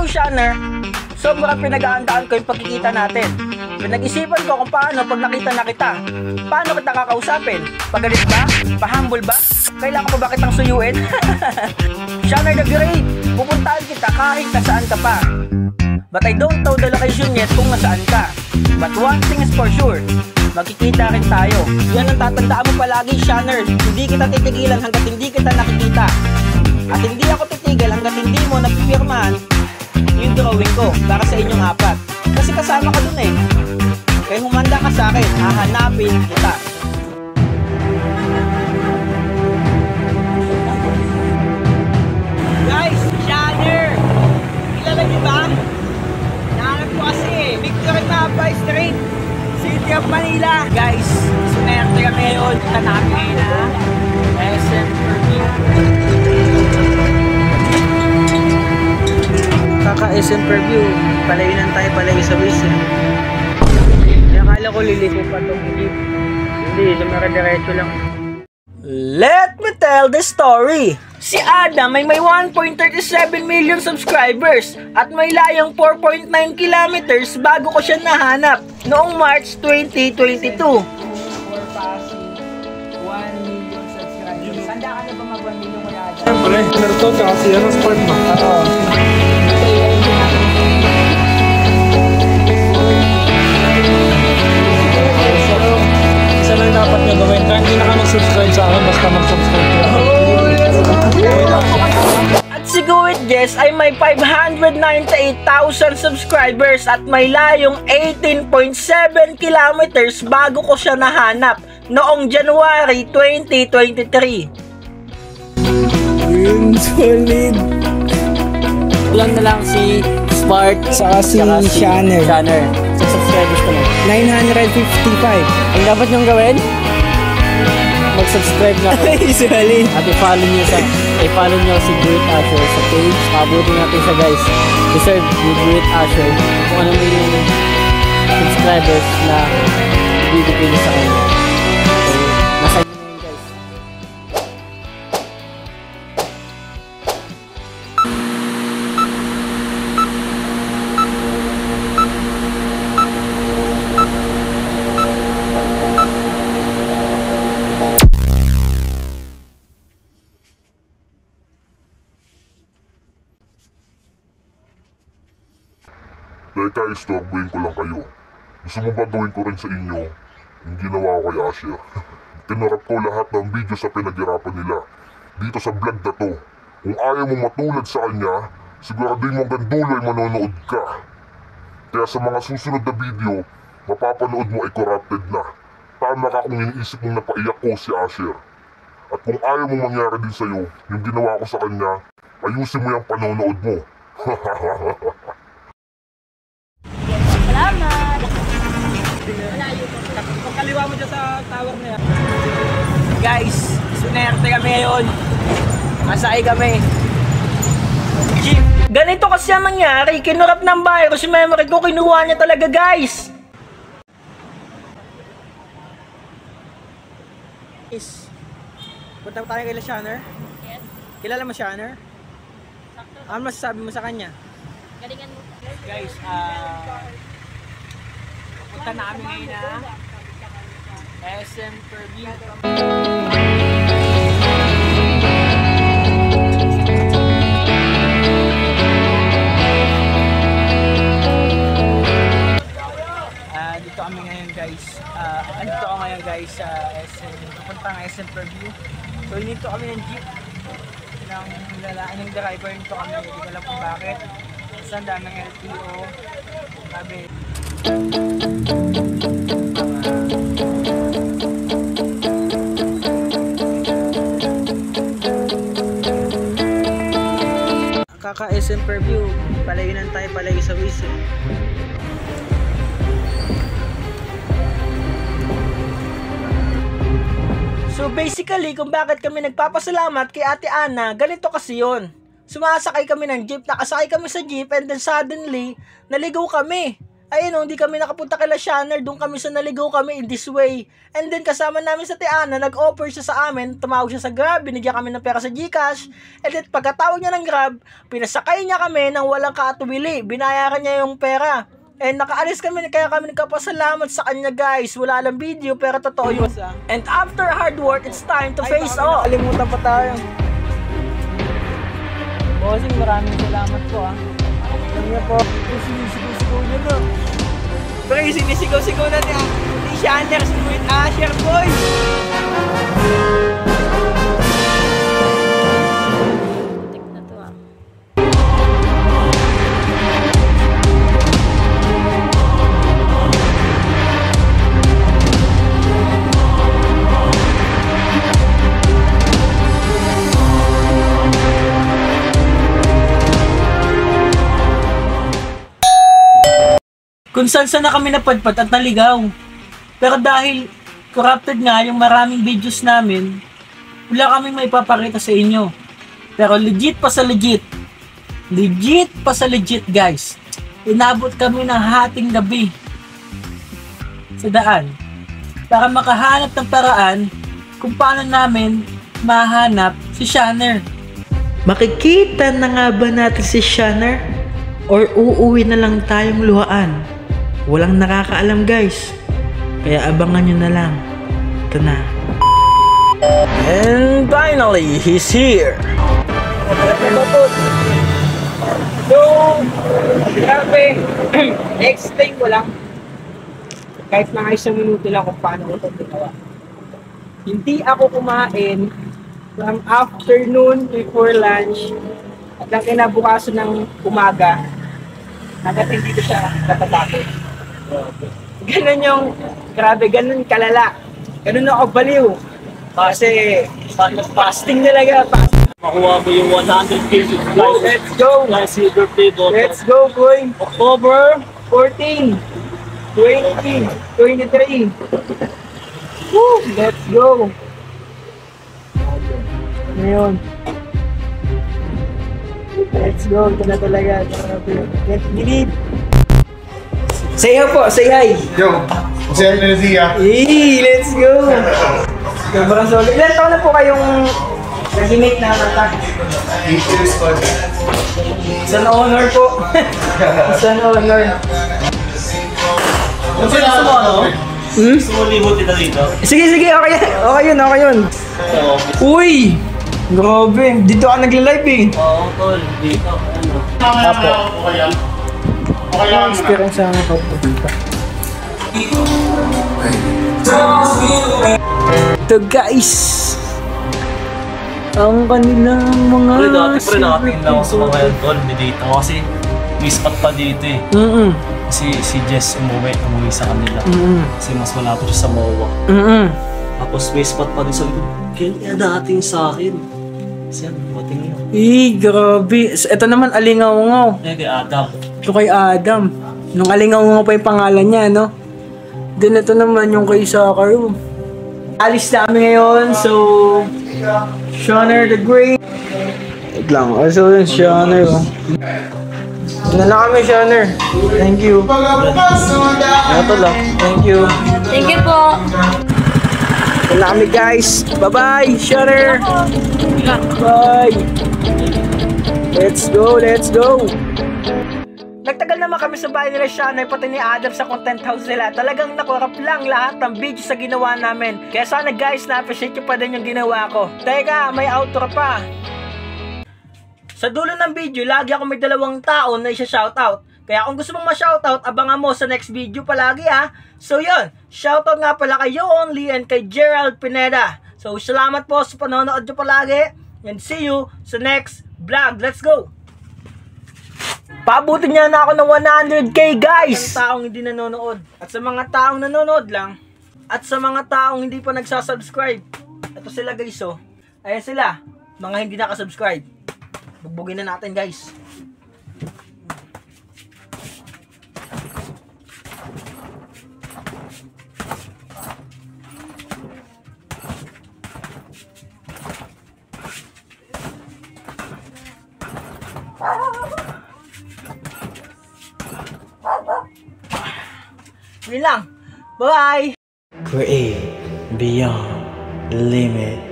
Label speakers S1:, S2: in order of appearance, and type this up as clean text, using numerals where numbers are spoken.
S1: Hello, Shanner! Sobrang pinag-aandaan ko yung pagkikita natin. Pinag-isipan ko kung paano pag nakita na kita. Paano kita kakausapin? Pagalit ba? Pahumble ba? Kailangan pa ba kitang suyuin? Shanner the Great! Pupuntahan kita kahit nasaan ka pa. But I don't know the location yet kung nasaan ka. But one thing is for sure, magkikita rin tayo. Yan ang tatandaan mo palagi, Shanner. Hindi kita titigilan hanggat hindi kita nakikita. At hindi ako titigil hanggat hindi mo napipirmahan yung drawing ko para sa inyong apat. Kasi kasama ka dun eh. Kaya humanda ka sa akin, hahanapin kita. Guys, Shanner! Kilala niyo ba? Nahanap ko kasi eh. Victory Mapa Street, City of Manila. Guys, sunerte kami ngayon. Kita namin na SM Perview. Kaka-SM Perview, palainan tayo palagi sa waist eh. Kaya akala ko liliko pa itong jeep. Hindi, lumara-diretso lang. Let me tell the story! Si Adam ay may 1.37 million subscribers at may layong 4.9 kilometers bago ko siya nahanap noong March 2022. For passing 1 million subscribers. Sanda ka na ba mag-1 million wala dyan?
S2: Siyempre, narito ka kasi yan ang sport mo.
S1: Oo.
S2: Isa lang dapat nyo gawin. Kaya hindi na ka mag-subscribe sa akin, basta mag-subscribe ka.
S1: At si Go It Jess ay may 598,000 subscribers at may layong 18.7 kilometers bago ko siya nahanap noong January 2023.
S2: Yun, solid.
S3: Kulang na lang si Smart
S2: Saka si Shanner.
S3: Sa subscribers ko na.
S2: 955.
S3: Ang dapat nyong gawin, mag-subscribe na ako.
S2: Solid.
S3: At i-follow nyo si Great Asher sa page. Pabuti natin siya guys. Deserve ni Great Asher kung ano mo yung subscribers na bibigay sa kanya. So, nasa inyo na yun guys.
S4: Teka, istorbohin ko lang kayo. Gusto mo ba gawin ko rin sa inyo yung ginawa ko kay Asher? Tinarap ko lahat ng video sa pinaghirapan nila dito sa vlog na to. Kung ayaw mo matulad sa kanya, siguraduhin mo hanggang dulo ay manonood ka. Kaya sa mga susunod na video, mapapanood mo ay corrupted na. Tama ka kung iniisip mong napaiyak ko si Asher. At kung ayaw mo mangyari din sa'yo yung ginawa ko sa kanya, ayusin mo yung panonood mo.
S1: Salamat! Pagkaliwa mo dyan sa tower na yan. Guys, sunerte kami ngayon. Masay kami. Jeep. Ganito kasi ang nangyari. Kinurap ng virus yung memory ko. Kinuha niya talaga guys. Punta tayo kay Shanner?
S5: Yes.
S1: Kilala mo Shanner?
S5: Sakto.
S1: Ano masasabi mo sa kanya?
S5: Galingan mo.
S1: Guys, punta namin ngayon na SM Perview. Dito kami ngayon guys. Andito ako ngayon guys sa SM. Pupunta ng SM Perview. So dito kami ng jeep ng lalaki ng driver. Dito kami. Hindi ko alam kung bakit. Saan daan ng LTO. Sabi. Kaka-SM Perview, palainan tayo palagi sa waist eh. So basically, kung bakit kami nagpapasalamat kay Ate Ana, ganito kasi yun. Sumasakay kami ng jeep, nakasakay kami sa jeep, and then suddenly, naligaw kami. ayun o, hindi kami nakapunta kay Shanner, doon kami sa naligaw kami in this way. And then kasama namin sa Tiana, nag-offer siya sa amin, tumawag siya sa Grab, binigyan kami ng pera sa GCash. And then pagkatawag niya ng Grab, pinasakay niya kami ng walang kaatuwili, binayaran niya yung pera. And nakaalis kami, kaya kami nagkapasalamat sa kanya guys. Wala lang video pero totoo yun. And after hard work, it's time to face off. Nakalimutan pa tayo.
S3: Bossing, maraming salamat po ah.
S1: Alam niya po, sinisigaw niya na. Pre, sinisigaw-sigaw na niya. Si Shanner, si Sweet Asher, boy!
S5: Tek na to ah.
S1: Kung saan na kami napadpad at naligaw. Pero dahil corrupted nga yung maraming videos namin, wala kaming maipapakita sa inyo. Pero legit pa sa legit. Legit pa sa legit guys. Inabot kami ng hating gabi sa daan para makahanap ng paraan kung paano namin mahanap si Shanner.
S6: Makikita na nga ba natin si Shanner? Or uuwi na lang tayong luhaan? Walang nakakaalam guys. Kaya abangan nyo na lang. Ito na.
S1: And finally, he's here. So, grabe. Explain ko lang. Kahit mga isang minuto lang kung paano ko ito ginawa. Hindi ako kumain from afternoon before lunch hanggang kinabukasan ng umaga hanggat hindi ko siya natatapos. Ganun yung, grabe, ganun kalala. Ganun ako baliw. Kasi, fasting talaga.
S2: Makuha mo yung 100k subscribers.
S1: Let's go!
S2: Nice silver play button.
S1: Let's go, boy! October 14, 2023. Woo! Let's go! Ngayon. Let's go. Ito na talaga. Let's believe. Say hi po. Say hi.
S7: Yo, Jose Energia.
S1: Hey, let's go. Sobrang solid. Ilan taon na po kayong nag-make na attack?
S7: 8 years old.
S1: It's an honor po. It's an honor.
S2: Kung sino gusto mo, ano? Gusto mo libot kita dito?
S1: Sige, sige. Okay, okay yun. Okay yun. Uy! Grabe. Dito ka nagla-live eh.
S2: Oo, tol. Dito. Ano?
S7: Okay lang. Okay lang.
S1: Experience sa mga pagpupunta. Ito guys. Ang kanilang mga...
S2: Pre, dati pre, nakatingin lang ako sa mga yan, tol. Dito kasi may spot pa dito eh. Kasi si Jess umuwi sa kanila. Kasi mas malapit siya sa MOA. Tapos may spot pa din sa likod. Kaya dating sa akin. Kasi yan, bating yun.
S1: Grabe. Ito naman, Alingaw-ngaw.
S2: Eh, kay Adam.
S1: Ito kay Adam. Nung Alingaw-ngaw pa yung pangalan niya, no? Then ito naman yung kay Sakaru. Alis namin ngayon, so... Shanner the Great. Wait lang, also yun, Shanner. Ano na kami, Shanner? Thank you. Ito lang. Thank you.
S5: Thank you po.
S1: Wala kami guys. Bye-bye, Shanner. Bye. Let's go, let's go. Nagtagal naman kami sa bahay nila Shanner pati ni Adam sa content house nila. Talagang nakurap lang lahat ng video sa ginawa namin. Kaya sana guys, na-appreciate nyo pa din yung ginawa ko. Teka, may outro pa. Sa dulo ng video, lagi ako may dalawang tao na isa-shoutout. Kaya kung gusto mong ma-shoutout, abangan mo sa next video palagi ha. So yun, shoutout nga pala kay You Only and kay Gerald Pineda. So salamat po sa panonood nyo palagi. And see you sa next vlog. Let's go! Pabutin niya na ako ng 100k guys! Sa taong hindi nanonood. At sa mga taong nanonood lang. At sa mga taong hindi pa nagsasubscribe. Ito sila guys oh. Ayan sila. Mga hindi nakasubscribe. Bugbugin na natin guys. Yun lang. Bye!
S6: Create beyond limit.